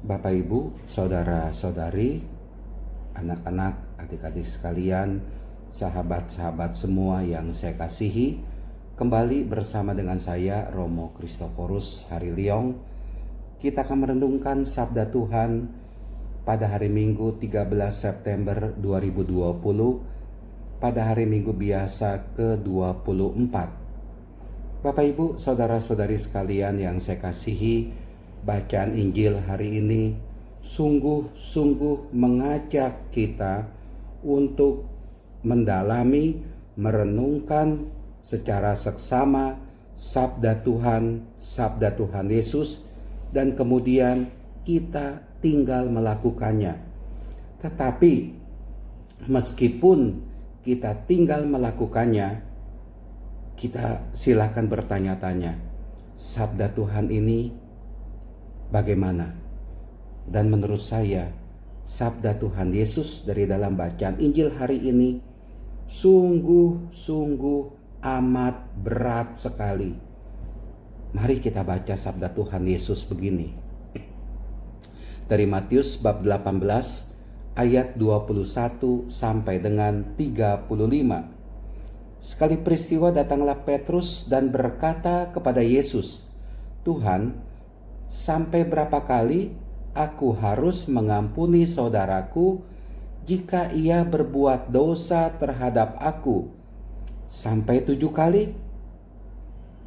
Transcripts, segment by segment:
Bapak Ibu, saudara-saudari, anak-anak, adik-adik sekalian, sahabat-sahabat semua yang saya kasihi, kembali bersama dengan saya Romo Kristoforus Hariliong. Kita akan merenungkan sabda Tuhan pada hari Minggu 13 September 2020, pada hari Minggu biasa ke-24. Bapak Ibu, saudara-saudari sekalian yang saya kasihi, bacaan Injil hari ini sungguh-sungguh mengajak kita untuk mendalami, merenungkan secara seksama sabda Tuhan Yesus, dan kemudian kita tinggal melakukannya. Tetapi meskipun kita tinggal melakukannya, kita silakan bertanya-tanya, sabda Tuhan ini bagaimana? Dan menurut saya, sabda Tuhan Yesus dari dalam bacaan Injil hari ini sungguh-sungguh amat berat sekali. Mari kita baca sabda Tuhan Yesus begini. Dari Matius bab 18 ayat 21 sampai dengan 35. Sekali peristiwa datanglah Petrus dan berkata kepada Yesus, "Tuhan, sampai berapa kali aku harus mengampuni saudaraku jika ia berbuat dosa terhadap aku? Sampai 7 kali?"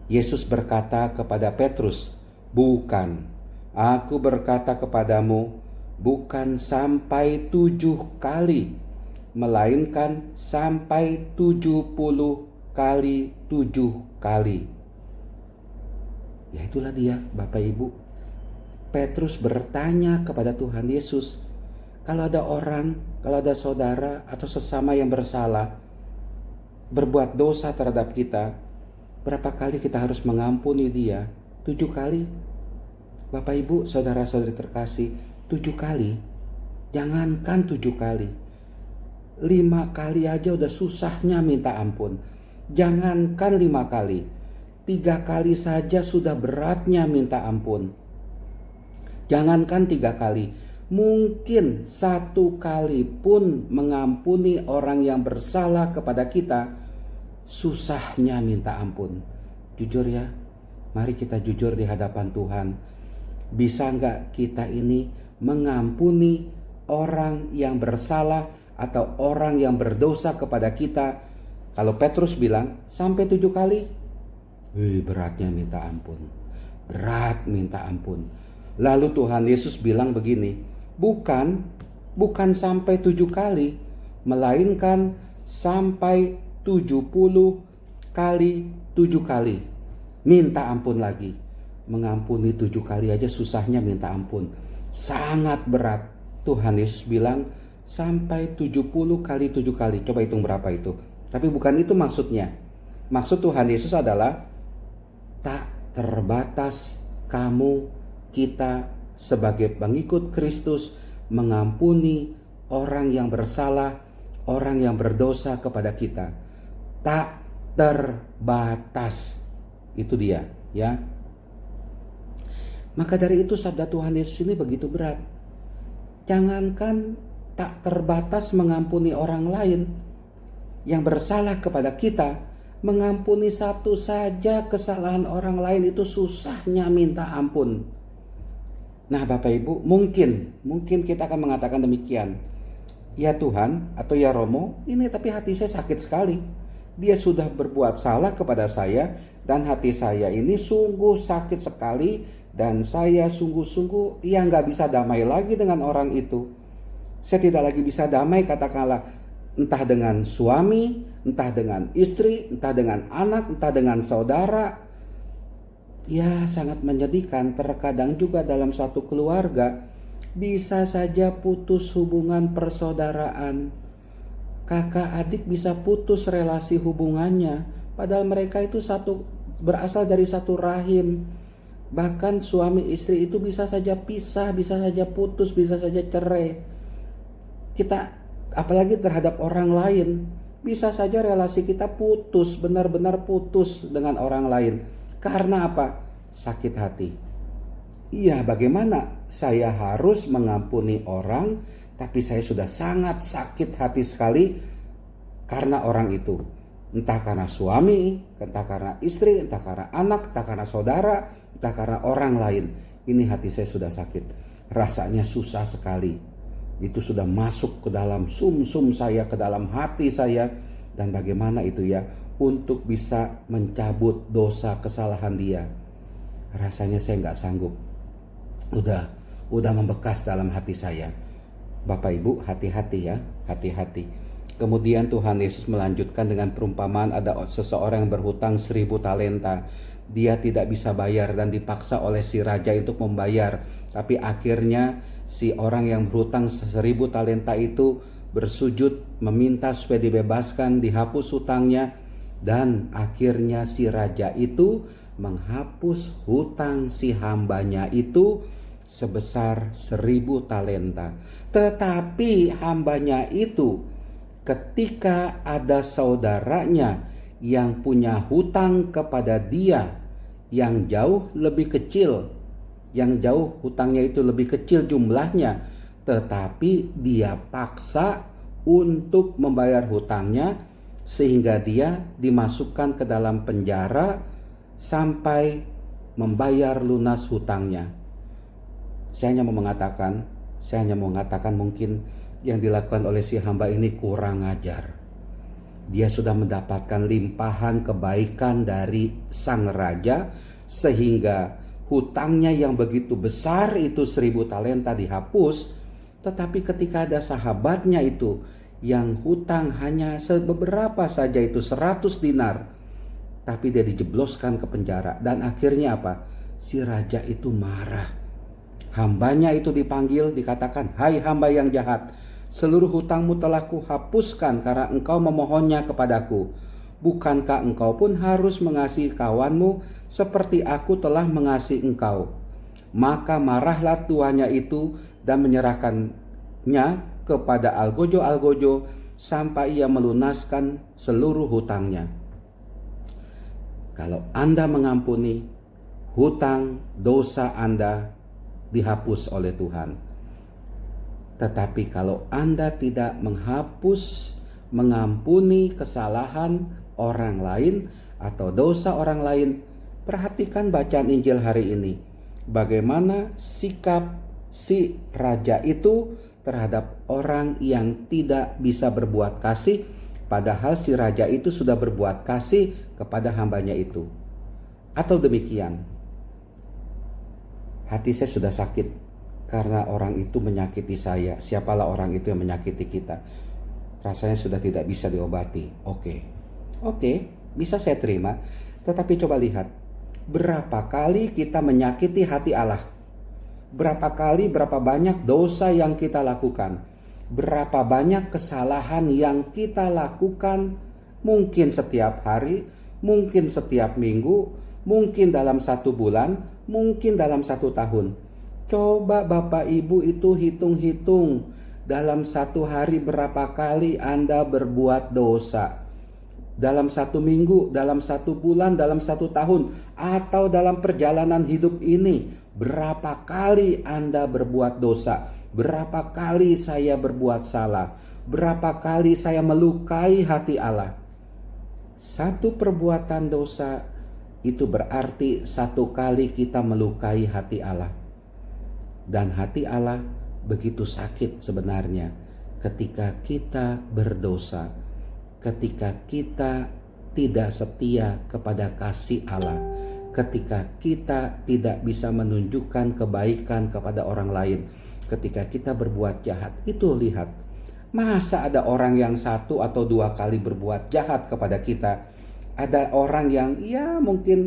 Yesus berkata kepada Petrus, "Bukan, aku berkata kepadamu, bukan sampai 7 kali, melainkan sampai 70 kali 7 kali. Ya itulah dia, Bapak Ibu. Petrus bertanya kepada Tuhan Yesus, kalau ada orang, kalau ada saudara atau sesama yang bersalah, berbuat dosa terhadap kita, berapa kali kita harus mengampuni dia? 7 kali? Bapak Ibu, saudara-saudari terkasih, 7 kali? Jangankan 7 kali. 5 kali aja udah susahnya minta ampun. Jangankan 5 kali. 3 kali saja sudah beratnya minta ampun. Jangankan 3 kali. Mungkin 1 kali pun mengampuni orang yang bersalah kepada kita, susahnya minta ampun. Jujur ya, mari kita jujur di hadapan Tuhan. Bisa nggak kita ini mengampuni orang yang bersalah atau orang yang berdosa kepada kita? Kalau Petrus bilang sampai 7 kali, beratnya minta ampun. Berat minta ampun. Lalu Tuhan Yesus bilang begini, bukan sampai 7 kali, melainkan sampai 70 kali 7 kali. Minta ampun lagi. Mengampuni 7 kali aja susahnya minta ampun. Sangat berat. Tuhan Yesus bilang sampai 70 kali 7 kali. Coba hitung berapa itu. Tapi bukan itu maksudnya. Maksud Tuhan Yesus adalah tak terbatas kita sebagai pengikut Kristus mengampuni orang yang bersalah, orang yang berdosa kepada kita. Tak terbatas. Itu dia, ya. Maka dari itu sabda Tuhan Yesus ini begitu berat. Jangankan tak terbatas mengampuni orang lain yang bersalah kepada kita, mengampuni satu saja kesalahan orang lain itu susahnya minta ampun. Nah Bapak Ibu, mungkin kita akan mengatakan demikian. Ya Tuhan atau ya Romo, ini tapi hati saya sakit sekali. Dia sudah berbuat salah kepada saya dan hati saya ini sungguh sakit sekali, dan saya sungguh-sungguh nggak bisa damai lagi dengan orang itu. Saya tidak lagi bisa damai, katakanlah entah dengan suami, entah dengan istri, entah dengan anak, entah dengan saudara. Ya sangat menyedihkan. Terkadang juga dalam satu keluarga bisa saja putus hubungan persaudaraan. Kakak adik bisa putus relasi hubungannya, padahal mereka itu berasal dari satu rahim. Bahkan suami istri itu bisa saja pisah, bisa saja putus, bisa saja cerai. Kita apalagi terhadap orang lain, bisa saja relasi kita putus, benar-benar putus dengan orang lain. Karena apa? Sakit hati. Iya, bagaimana saya harus mengampuni orang, tapi saya sudah sangat sakit hati sekali karena orang itu. Entah karena suami, entah karena istri, entah karena anak, entah karena saudara, entah karena orang lain. Ini hati saya sudah sakit. Rasanya susah sekali. Itu sudah masuk ke dalam sum-sum saya, ke dalam hati saya. Dan bagaimana itu ya, untuk bisa mencabut dosa kesalahan dia. Rasanya saya nggak sanggup. Udah membekas dalam hati saya. Bapak Ibu, hati-hati ya, hati-hati. Kemudian Tuhan Yesus melanjutkan dengan perumpamaan, ada seseorang yang berhutang 1000 talenta. Dia tidak bisa bayar dan dipaksa oleh si raja untuk membayar. Tapi akhirnya si orang yang berhutang 1000 talenta itu bersujud meminta supaya dibebaskan, dihapus hutangnya. Dan akhirnya si raja itu menghapus hutang si hambanya itu sebesar 1000 talenta. Tetapi hambanya itu, ketika ada saudaranya yang punya hutang kepada dia yang jauh lebih kecil, yang jauh hutangnya itu lebih kecil jumlahnya, tetapi dia paksa untuk membayar hutangnya, sehingga dia dimasukkan ke dalam penjara sampai membayar lunas hutangnya. Saya hanya mau mengatakan mungkin yang dilakukan oleh si hamba ini kurang ajar. Dia sudah mendapatkan limpahan kebaikan dari sang raja, sehingga hutangnya yang begitu besar itu 1000 talenta dihapus. Tetapi ketika ada sahabatnya itu yang hutang hanya beberapa saja, itu 100 dinar, tapi dia dijebloskan ke penjara. Dan akhirnya apa? Si raja itu marah. Hambanya itu dipanggil, dikatakan, "Hai hamba yang jahat, seluruh hutangmu telah kuhapuskan karena engkau memohonnya kepadaku. Bukankah engkau pun harus mengasihi kawanmu seperti aku telah mengasihi engkau?" Maka marahlah tuannya itu dan menyerahkannya kepada algojo-algojo sampai ia melunaskan seluruh hutangnya. Kalau Anda mengampuni, hutang dosa Anda dihapus oleh Tuhan. Tetapi kalau Anda tidak mengampuni kesalahan orang lain atau dosa orang lain, perhatikan bacaan Injil hari ini. Bagaimana sikap si raja itu terhadap orang yang tidak bisa berbuat kasih, padahal si raja itu sudah berbuat kasih kepada hambanya itu. Atau demikian, hati saya sudah sakit karena orang itu menyakiti saya. Siapalah orang itu yang menyakiti kita? Rasanya sudah tidak bisa diobati. Oke, bisa saya terima. Tetapi coba lihat, berapa kali kita menyakiti hati Allah? Berapa banyak dosa yang kita lakukan? Berapa banyak kesalahan yang kita lakukan? Mungkin setiap hari, mungkin setiap minggu, mungkin dalam 1 bulan, mungkin dalam 1 tahun. Coba Bapak Ibu itu hitung-hitung, dalam 1 hari berapa kali Anda berbuat dosa. Dalam 1 minggu, dalam 1 bulan, dalam 1 tahun, atau dalam perjalanan hidup ini, berapa kali Anda berbuat dosa. Berapa kali saya berbuat salah. Berapa kali saya melukai hati Allah. 1 perbuatan dosa itu berarti 1 kali kita melukai hati Allah. Dan hati Allah begitu sakit sebenarnya ketika kita berdosa, ketika kita tidak setia kepada kasih Allah, ketika kita tidak bisa menunjukkan kebaikan kepada orang lain, ketika kita berbuat jahat. Itu lihat, masa ada orang yang 1 atau 2 kali berbuat jahat kepada kita? Ada orang yang mungkin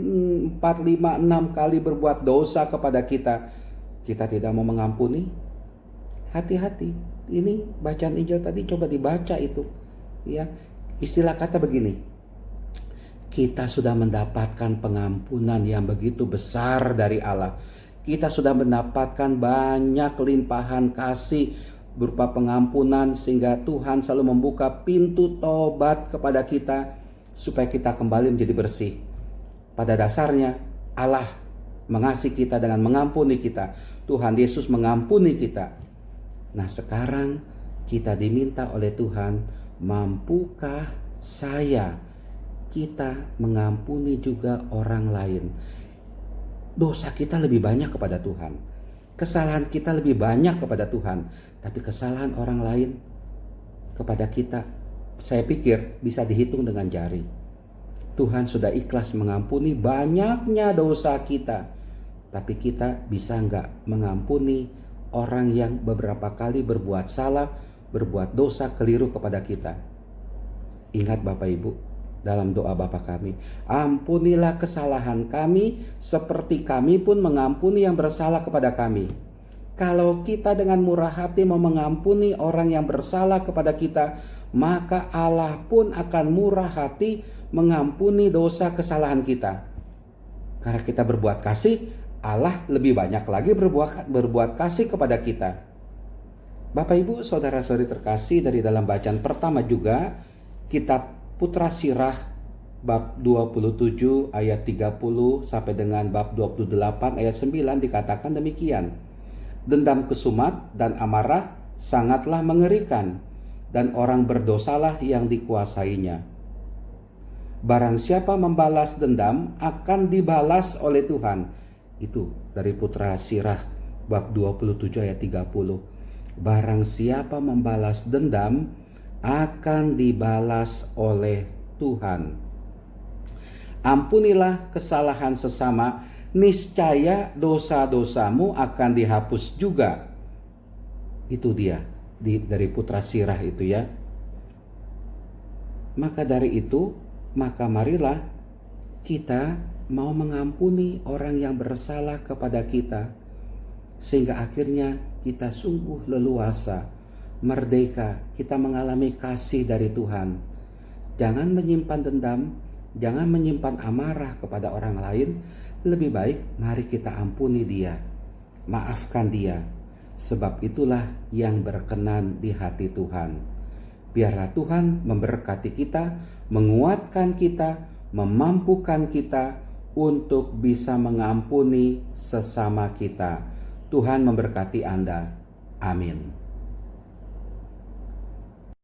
4, 5, 6 kali berbuat dosa kepada kita. Kita tidak mau mengampuni. Hati-hati. Ini bacaan Injil tadi coba dibaca itu. Ya, istilah kata begini. Kita sudah mendapatkan pengampunan yang begitu besar dari Allah. Kita sudah mendapatkan banyak limpahan kasih berupa pengampunan, sehingga Tuhan selalu membuka pintu tobat kepada kita supaya kita kembali menjadi bersih. Pada dasarnya Allah mengasihi kita, dengan mengampuni kita. Tuhan Yesus mengampuni kita. Nah, sekarang kita diminta oleh Tuhan, mampukah kita mengampuni juga orang lain? Dosa kita lebih banyak kepada Tuhan, kesalahan kita lebih banyak kepada Tuhan, tapi kesalahan orang lain kepada kita, saya pikir bisa dihitung dengan jari. Tuhan sudah ikhlas mengampuni banyaknya dosa kita, tapi kita bisa nggak mengampuni orang yang beberapa kali berbuat salah, berbuat dosa keliru kepada kita? Ingat Bapak Ibu, dalam doa Bapa kami, ampunilah kesalahan kami seperti kami pun mengampuni yang bersalah kepada kami. Kalau kita dengan murah hati mau mengampuni orang yang bersalah kepada kita, maka Allah pun akan murah hati mengampuni dosa kesalahan kita. Karena kita berbuat kasih, Allah lebih banyak lagi berbuat kasih kepada kita. Bapak Ibu, saudara-saudari terkasih, dari dalam bacaan pertama juga, kitab Putra Sirah bab 27 ayat 30 sampai dengan bab 28 ayat 9 dikatakan demikian. Dendam kesumat dan amarah sangatlah mengerikan, dan orang berdosalah yang dikuasainya. Barang siapa membalas dendam akan dibalas oleh Tuhan. Itu dari Putra Sirah bab 27 ayat 30. Barang siapa membalas dendam akan dibalas oleh Tuhan. Ampunilah kesalahan sesama, niscaya dosa-dosamu akan dihapus juga. Itu dia dari Putra Sirah itu ya. Maka marilah kita mau mengampuni orang yang bersalah kepada kita, sehingga akhirnya kita sungguh leluasa, merdeka, kita mengalami kasih dari Tuhan. Jangan menyimpan dendam, jangan menyimpan amarah kepada orang lain. Lebih baik mari kita ampuni dia, maafkan dia, sebab itulah yang berkenan di hati Tuhan. Biarlah Tuhan memberkati kita, menguatkan kita, memampukan kita untuk bisa mengampuni sesama kita. Tuhan memberkati Anda. Amin.